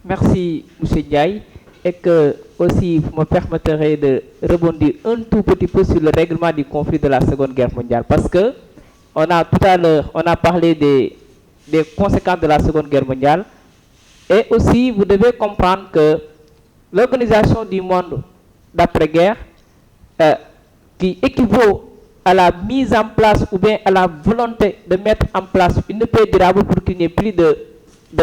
Merci, M. Ndiaye. Et que aussi, vous me permettrez de rebondir un tout petit peu sur le règlement du conflit de la Seconde Guerre mondiale. Parce que on a tout à l'heure, on a parlé des conséquences de la Seconde Guerre mondiale. Et aussi, vous devez comprendre que l'organisation du monde d'après-guerre, qui équivaut à la mise en place ou bien à la volonté de mettre en place une paix durable pour qu'il n'y ait plus de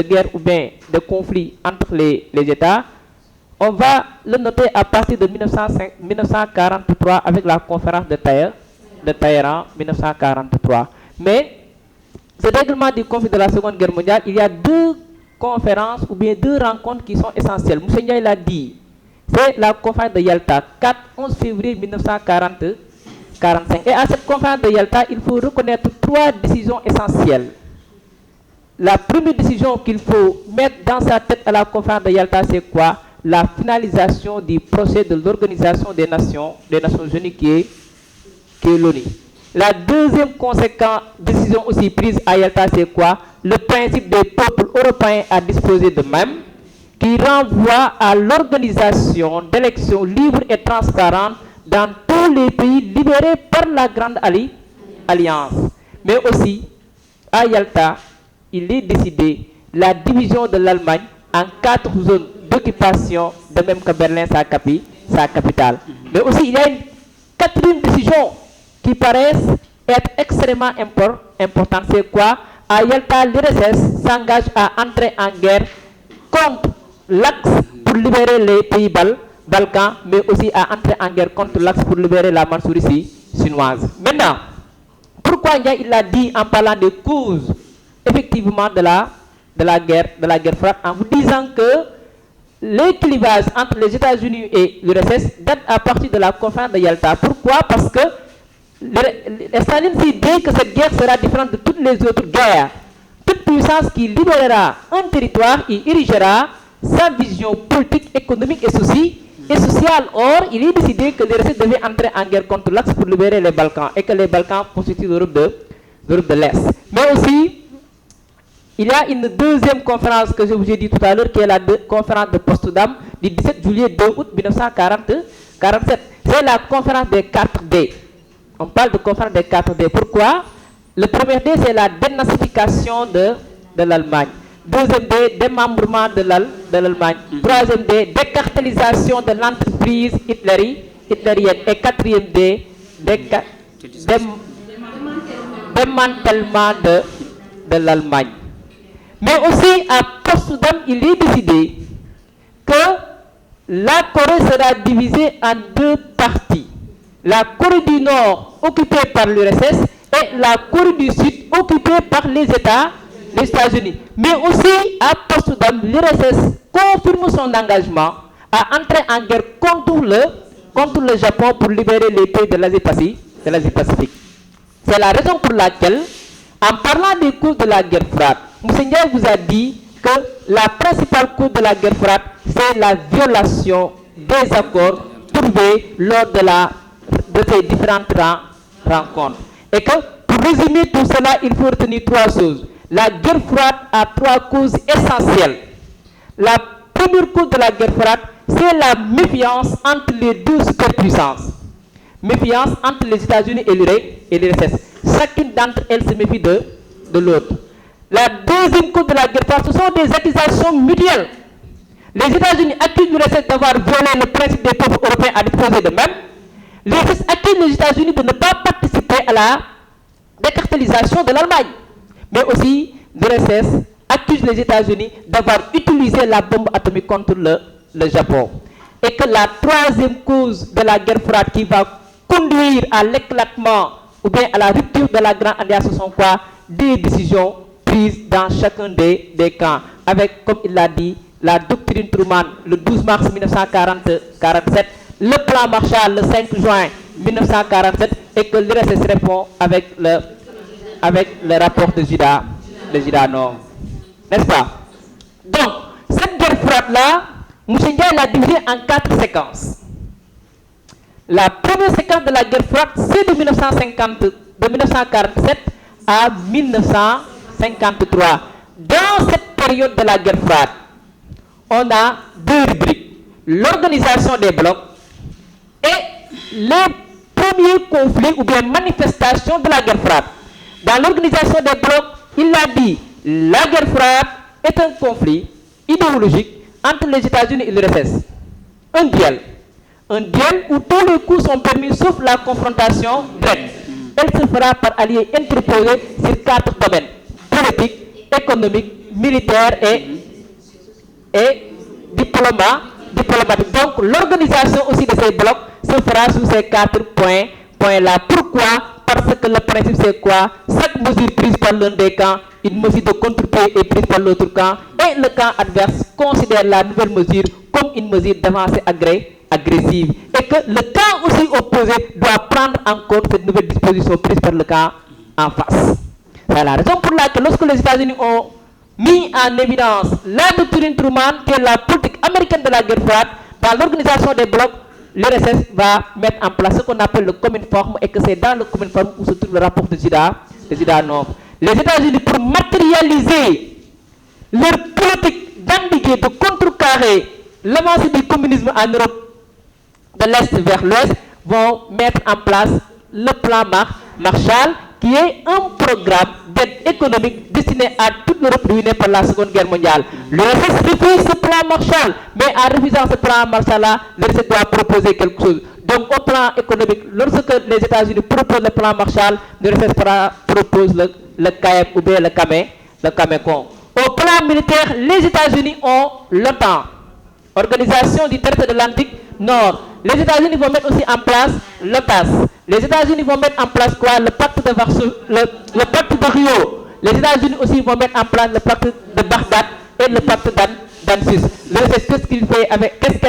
guerre ou bien de conflit entre les États, on va le noter à partir de 1943 avec la conférence de Téhéran 1943. Mais ce règlement du conflit de la Seconde Guerre mondiale, il y a deux conférences ou bien deux rencontres qui sont essentielles. M. Ndiaye l'a dit, c'est la conférence de Yalta, 4-11 février 1945. Et à cette conférence de Yalta, il faut reconnaître trois décisions essentielles. La première décision qu'il faut mettre dans sa tête à la conférence de Yalta, c'est quoi? La finalisation du procès de l'Organisation des Nations Unies qui est l'ONU. La deuxième décision aussi prise à Yalta, c'est quoi? Le principe des peuples européens à disposer d'eux-mêmes, qui renvoie à l'organisation d'élections libres et transparentes dans tous les pays libérés par la Grande Alliance. Mais aussi, à Yalta, il est décidé la division de l'Allemagne en 4 zones d'occupation, de même que Berlin, sa capitale. Mais aussi, il y a une quatrième décision qui paraît être extrêmement importante. C'est quoi? À Yalta, l'URSS s'engage à entrer en guerre contre l'Axe pour libérer les pays Balkans, mais aussi à entrer en guerre contre l'Axe pour libérer la Mandchourie chinoise. Maintenant, pourquoi il a dit en parlant des causes effectivement de la guerre froide, en vous disant que les clivages entre les États-Unis et l'URSS datent à partir de la conférence de Yalta. Pourquoi? Parce que Staline s'est dit que cette guerre sera différente de toutes les autres guerres. Toute puissance qui libérera un territoire et érigera sa vision politique, économique et sociale. Or, il est décidé que l'URSS devait entrer en guerre contre l'Axe pour libérer les Balkans et que les Balkans constituent l'Europe de l'Est. Mais aussi, il y a une deuxième conférence que je vous ai dit tout à l'heure, qui est la conférence de Potsdam du 17 juillet 2 août 1947. C'est la conférence des 4D. On parle de conférence des 4D. Pourquoi? Le premier D, c'est la dénazification de l'Allemagne. Deuxième D, démembrement de l'Allemagne. Troisième D, décartélisation de l'entreprise hitlérienne. Et quatrième D, démantèlement de l'Allemagne. Mais aussi, à Potsdam, il est décidé que la Corée sera divisée en deux parties. La Corée du Nord, occupée par l'URSS, et la Corée du Sud, occupée par les États-Unis. Mais aussi, à Potsdam, l'URSS confirme son engagement à entrer en guerre contre le Japon pour libérer les pays de l'Asie-Pacifique. C'est la raison pour laquelle, en parlant des causes de la guerre froide, M. Ndiaye vous a dit que la principale cause de la guerre froide, c'est la violation des accords trouvés lors de ces différentes rencontres. Et que, pour résumer tout cela, il faut retenir trois choses. La guerre froide a trois causes essentielles. La première cause de la guerre froide, c'est la méfiance entre les deux superpuissances. Méfiance entre les États-Unis et l'URSS. Chacune d'entre elles se méfie de l'autre. La deuxième cause de la guerre froide, ce sont des accusations mutuelles. Les États-Unis accusent l'URSS d'avoir violé le principe des peuples européens à disposer d'eux-mêmes. L'URSS accuse les États-Unis de ne pas participer à la décartélisation de l'Allemagne. Mais aussi, l'URSS accuse les États-Unis d'avoir utilisé la bombe atomique contre le Japon. Et que la troisième cause de la guerre froide qui va conduire à l'éclatement ou bien à la rupture de la Grande Alliance, ce sont quoi? Des décisions prises dans chacun des camps. Avec, comme il l'a dit, la doctrine Truman le 12 mars 1947, le plan Marshall le 5 juin 1947, et que l'URSS répond avec le rapport de Jida Nord. N'est-ce pas? Donc, cette guerre froide-là, M. Ndiaye l'a divisée en 4 séquences. La première séquence de la guerre froide, c'est de 1947 à 1953. Dans cette période de la guerre froide, on a deux rubriques. L'organisation des blocs et les premiers conflits ou bien manifestations de la guerre froide. Dans l'organisation des blocs, il a dit la guerre froide est un conflit idéologique entre les États-Unis et l'URSS. Un duel où tous les coups sont permis sauf la confrontation directe. Elle se fera par alliés interposés sur 4 domaines: politique, économique, militaire et diplomatique. Donc l'organisation aussi de ces blocs se fera sous ces 4 points-là. Pourquoi? Parce que le principe c'est quoi? Chaque mesure prise par l'un des camps, une mesure de contre-pied est prise par l'autre camp, et le camp adverse considère la nouvelle mesure comme une mesure d'avancée agressive. Et que le camp aussi opposé doit prendre en compte cette nouvelle disposition prise par le camp en face. C'est la raison pour laquelle lorsque les États-Unis ont mis en évidence la doctrine Truman, qui est la politique américaine de la guerre froide, dans l'organisation des blocs, l'URSS va mettre en place ce qu'on appelle le Cominform, et que c'est dans le Cominform où se trouve le rapport de Zidanov. Les États-Unis, pour matérialiser leur politique d'endiguer, de contrecarrer l'avancée du communisme en Europe de l'Est vers l'Ouest, vont mettre en place le plan Marshall, qui est un programme d'aide économique destiné à toute l'Europe ruinée par la Seconde Guerre mondiale. L'URSS refuse ce plan Marshall, mais en refusant ce plan Marshall-là, l'URSS doit proposer quelque chose. Donc au plan économique, lorsque les États-Unis proposent le plan Marshall, l'URSS propose le CAEM ou bien le CAMECON. Au plan militaire, les États-Unis ont l'OTAN, Organisation du traité de l'Atlantique Nord. Les États-Unis vont mettre aussi en place l'OTAS. Les États-Unis vont mettre en place quoi? Le pacte de Varsovie, le pacte de Rio. Les États-Unis aussi vont mettre en place le pacte de Bagdad et le pacte d'Anzus. L'URSS, qu'est-ce qu'elle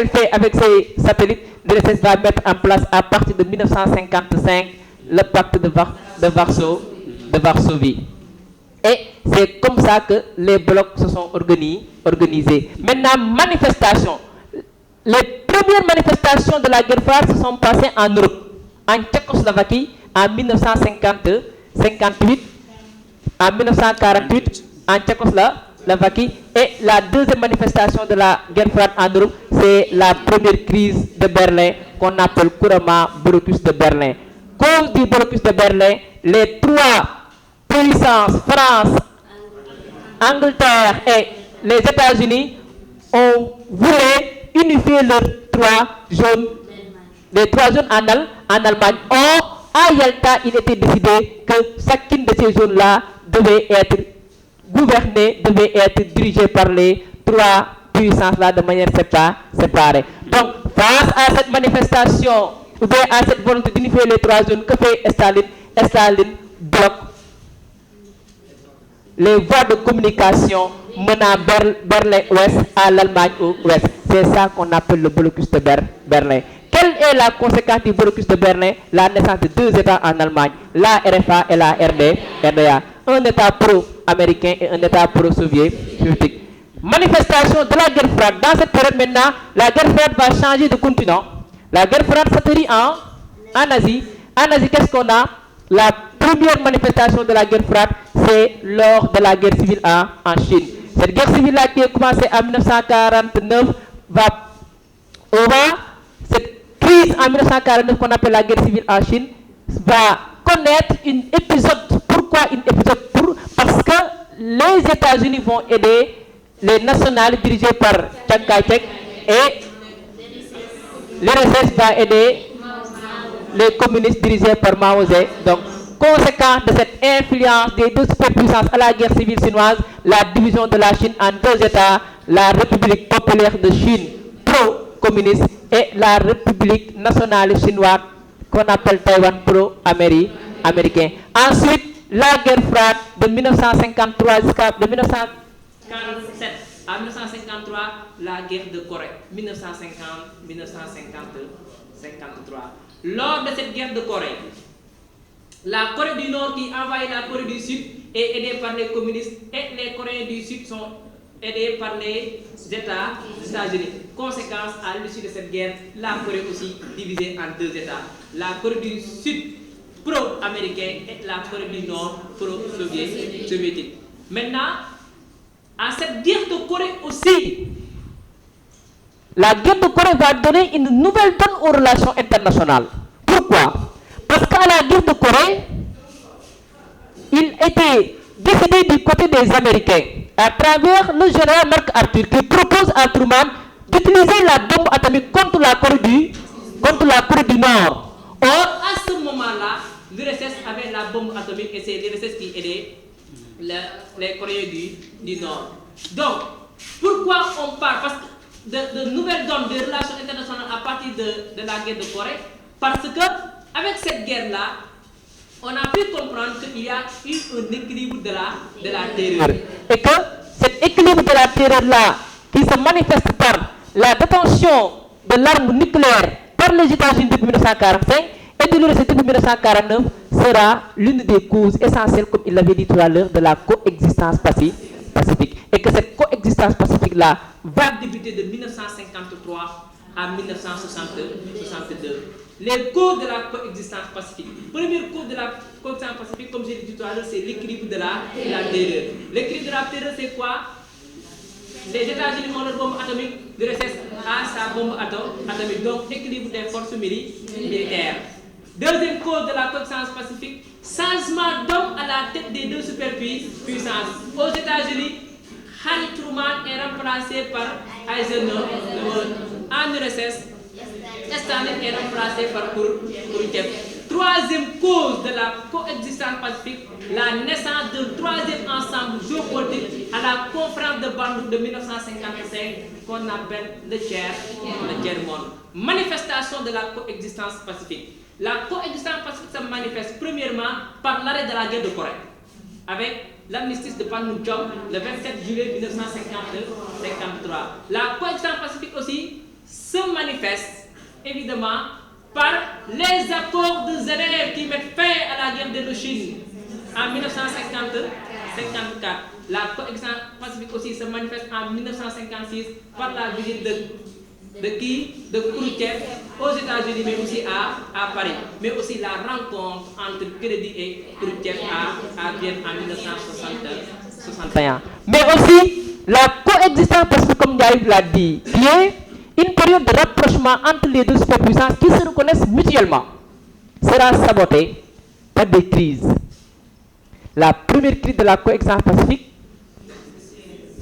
fait avec ses satellites? L'URSS va mettre en place à partir de 1955 le pacte de Varsovie. Et c'est comme ça que les blocs se sont organisés. Maintenant, manifestation. Les premières manifestations de la guerre froide se sont passées en Europe, en Tchécoslovaquie en 1958, en 1948 en Tchécoslovaquie, et la deuxième manifestation de la guerre froide en Europe, c'est la première crise de Berlin qu'on appelle couramment blocus de Berlin. Cause du blocus de Berlin, les trois puissances, France, Angleterre et les États-Unis, ont voulu unifier les trois zones en Allemagne. Or, à Yalta, il était décidé que chacune de ces zones-là devait être gouvernée, devait être dirigée par les trois puissances-là de manière séparée. Donc, face à cette manifestation, ou bien à cette volonté d'unifier les trois zones, que fait Staline? Staline bloque les voies de communication menant Berlin-Ouest à l'Allemagne Ouest. C'est ça qu'on appelle le blocus de Berlin. Quelle est la conséquence du blocus de Berlin? La naissance de deux États en Allemagne, la RFA et la RDA. Un État pro-américain et un État pro-soviétique. Manifestation de la guerre froide. Dans cette période maintenant, la guerre froide va changer de continent. La guerre froide s'atterrit en Asie. En Asie, qu'est-ce qu'on a? La première manifestation de la guerre froide, c'est lors de la guerre civile en Chine. Cette guerre civile-là qui a commencé en 1949 cette crise en 1949 qu'on appelle la guerre civile en Chine va connaître un épisode. Pourquoi un épisode? Parce que les États-Unis vont aider les nationales dirigés par Chiang Kai-shek et l'URSS va aider les communistes dirigés par Mao Zedong. Donc, conséquent de cette influence des deux superpuissances à la guerre civile chinoise, la division de la Chine en deux États, la République populaire de Chine pro-communiste et la République nationale chinoise qu'on appelle Taïwan pro-américain. Ensuite, la guerre froide de 1953 jusqu'à 1947 à 1953, la guerre de Corée, 1950-1953. Lors de cette guerre de Corée, la Corée du Nord qui envahit la Corée du Sud est aidée par les communistes et les Coréens du Sud sont aidés par les États-Unis. Conséquence, à l'issue de cette guerre, la Corée aussi divisée en deux États. La Corée du Sud pro-américain et la Corée du Nord pro-soviétique. Maintenant, à cette guerre de Corée aussi, la guerre de Corée va donner une nouvelle donne aux relations internationales. Pourquoi? Parce qu'à la guerre de Corée, il était décidé du côté des Américains, à travers le général MacArthur, qui propose à Truman d'utiliser la bombe atomique contre la Corée du Nord. Or, à ce moment-là, l'URSS avait la bombe atomique et c'est l'URSS qui aidait les Coréens du Nord. Donc, pourquoi on parle? Parce que de nouvelles donnes de relations internationales à partir de la guerre de Corée, parce que avec cette guerre-là, on a pu comprendre qu'il y a eu un équilibre de la terreur. Et que cet équilibre de la terreur-là, qui se manifeste par la détention de l'arme nucléaire par les États-Unis depuis 1945 et de l'URSS depuis 1949, sera l'une des causes essentielles, comme il l'avait dit tout à l'heure, de la coexistence pacifique. Et que cette coexistence pacifique-là va débuter de 1953 à 1962. Les causes de la coexistence pacifique. Première cause de la coexistence pacifique, comme j'ai dit tout à l'heure, c'est l'équilibre de la terreur. L'équilibre de la terreur, c'est quoi? Les États-Unis ont leur bombe atomique, l'URSS a sa bombe atomique. Donc, équilibre des forces militaires. Deuxième cause de la coexistence pacifique, changement d'homme à la tête des deux superpuissances. Aux États-Unis, Harry Truman est remplacé par Eisenhower. En URSS, Staline est remplacé par Khrouchtchev. Troisième cause de la coexistence pacifique, la naissance d'un troisième ensemble géopolitique à la conférence de Bandung de 1955 qu'on appelle le tiers monde. Manifestation de la coexistence pacifique. La coexistence pacifique se manifeste premièrement par l'arrêt de la guerre de Corée, avec l'armistice de Panmunjom le 27 juillet 1953. La coexistence pacifique aussi se manifeste évidemment par les accords de Genève qui mettent fin à la guerre d'Indochine en 1954. La coexistence pacifique aussi se manifeste en 1956 par la visite de Khrouchtchev aux États-Unis, mais aussi à Paris. Mais aussi la rencontre entre Kennedy et Khrouchtchev à Vienne en 1961. Mais aussi la coexistence pacifique, comme Yaïb l'a dit, qui est une période de rapprochement entre les deux superpuissances qui se reconnaissent mutuellement, sera sabotée par des crises. La première crise de la coexistence pacifique,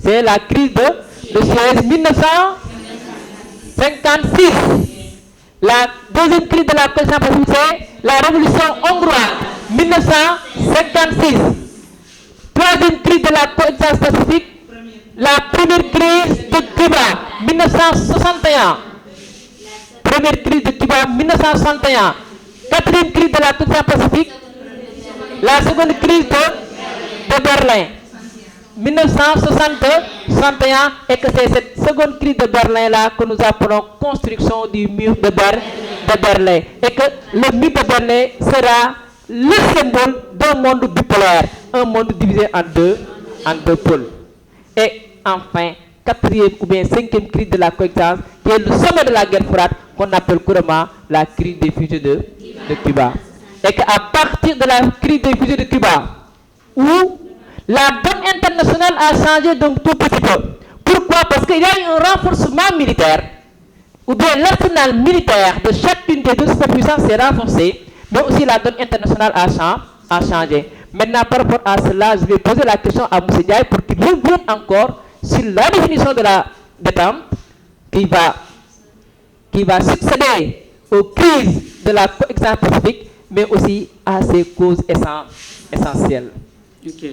c'est la crise de Suez 1956. La deuxième crise de la coexistence pacifique, c'est la révolution hongroise 1956. Troisième crise de la coexistence pacifique, la première crise de Cuba 1961. Première crise de Cuba 1961. Quatrième crise de la coexistence pacifique, la seconde crise de Berlin 1961, et que c'est cette seconde crise de Berlin là que nous appelons construction du mur de Berlin, et que le mur de Berlin sera le symbole d'un monde bipolaire, un monde divisé en deux pôles. Et enfin, quatrième ou bien cinquième crise de la coexistence, qui est le sommet de la guerre froide, qu'on appelle couramment la crise des fusées de Cuba. Et qu'à partir de la crise des fusées de Cuba, où la donne internationale a changé d'un tout petit peu. Pourquoi? Parce qu'il y a eu un renforcement militaire, ou bien l'arsenal militaire de chacune des deux superpuissances s'est renforcé, mais aussi la donne internationale a changé. Maintenant, par rapport à cela, je vais poser la question à M. Diaye pour qu'il revienne encore sur la définition de la détente qui va succéder aux crises de la coexistence pacifique, mais aussi à ses causes essentielles. Ok.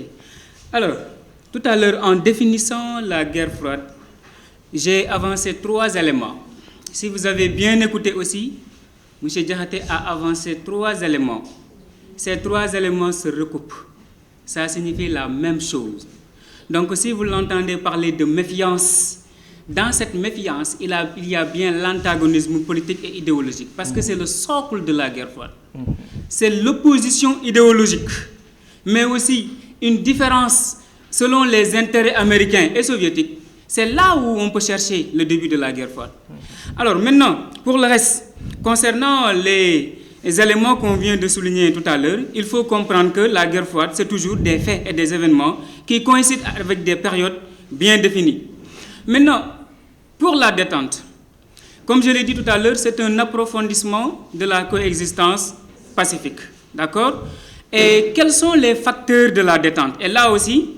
Alors, tout à l'heure, en définissant la guerre froide, j'ai avancé 3 éléments. Si vous avez bien écouté aussi, M. Diakhaté a avancé 3 éléments. Ces 3 éléments se recoupent. Ça signifie la même chose. Donc, si vous l'entendez parler de méfiance, dans cette méfiance, il y a bien l'antagonisme politique et idéologique, parce que c'est le socle de la guerre froide. C'est l'opposition idéologique, mais aussi une différence selon les intérêts américains et soviétiques. C'est là où on peut chercher le début de la guerre froide. Alors maintenant, pour le reste, concernant les éléments qu'on vient de souligner tout à l'heure, il faut comprendre que la guerre froide, c'est toujours des faits et des événements qui coïncident avec des périodes bien définies. Maintenant, pour la détente, comme je l'ai dit tout à l'heure, c'est un approfondissement de la coexistence pacifique. D'accord? Et quels sont les facteurs de la détente? Et là aussi,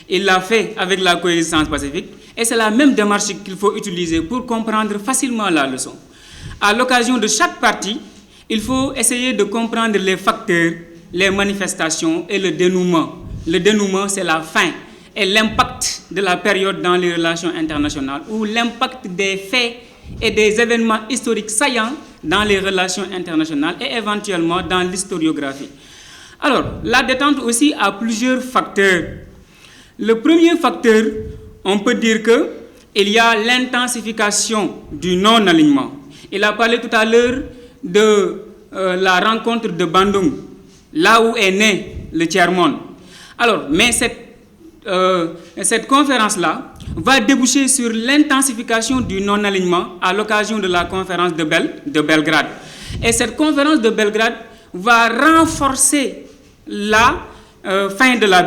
il l'a fait avec la coexistence pacifique. Et c'est la même démarche qu'il faut utiliser pour comprendre facilement la leçon. À l'occasion de chaque partie, il faut essayer de comprendre les facteurs, les manifestations et le dénouement. Le dénouement, c'est la fin et l'impact de la période dans les relations internationales ou l'impact des faits et des événements historiques saillants dans les relations internationales et éventuellement dans l'historiographie. Alors, la détente aussi a plusieurs facteurs. Le premier facteur, on peut dire qu'il y a l'intensification du non-alignement. Il a parlé tout à l'heure de la rencontre de Bandung, là où est né le tiers-monde. Alors, mais cette conférence-là va déboucher sur l'intensification du non-alignement à l'occasion de la conférence de Belgrade. Et cette conférence de Belgrade va renforcer la fin de la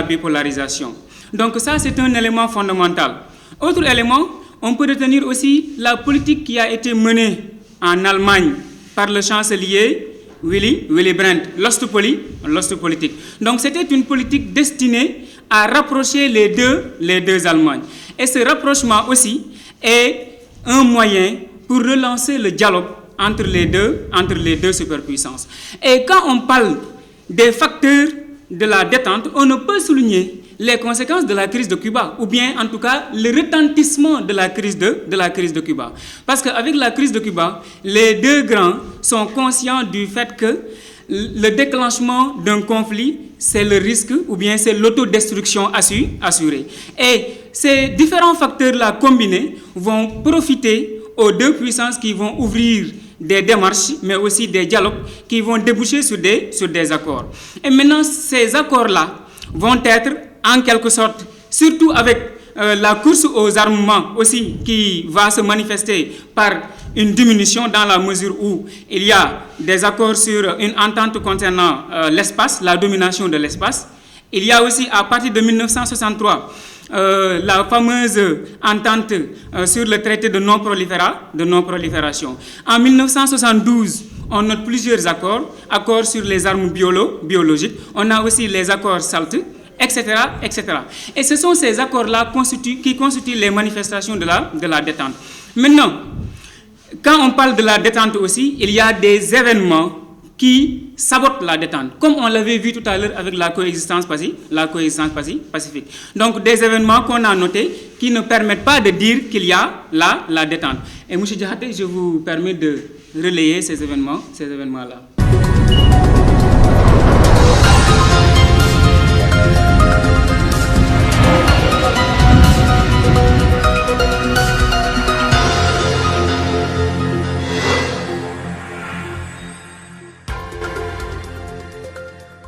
bipolarisation. Donc ça, c'est un élément fondamental. Autre élément, on peut retenir aussi la politique qui a été menée en Allemagne par le chancelier Willy Brandt, l'Ostpolitik. Donc c'était une politique destinée à rapprocher les deux Allemagnes. Et ce rapprochement aussi est un moyen pour relancer le dialogue entre les deux superpuissances. Et quand on parle des facteurs de la détente, on ne peut souligner les conséquences de la crise de Cuba, ou bien en tout cas le retentissement de la crise de Cuba. Parce qu'avec la crise de Cuba, les deux grands sont conscients du fait que le déclenchement d'un conflit, c'est le risque, ou bien c'est l'autodestruction assurée. Et ces différents facteurs-là combinés vont profiter aux deux puissances qui vont ouvrir des démarches, mais aussi des dialogues qui vont déboucher sur des accords. Et maintenant, ces accords-là vont être, en quelque sorte, surtout avec la course aux armements aussi, qui va se manifester par une diminution dans la mesure où il y a des accords sur une entente concernant l'espace, la domination de l'espace. Il y a aussi, à partir de 1963, la fameuse entente sur le traité de non-prolifération. En 1972, on note plusieurs accords sur les armes biologiques. On a aussi les accords SALT, etc., etc. Et ce sont ces accords-là qui constituent les manifestations de la détente. Maintenant, quand on parle de la détente aussi, il y a des événements qui sabotent la détente, comme on l'avait vu tout à l'heure avec la coexistence pacifique. Donc des événements qu'on a notés qui ne permettent pas de dire qu'il y a la détente. Et M. Diakhaté, je vous permets de relayer ces événements-là.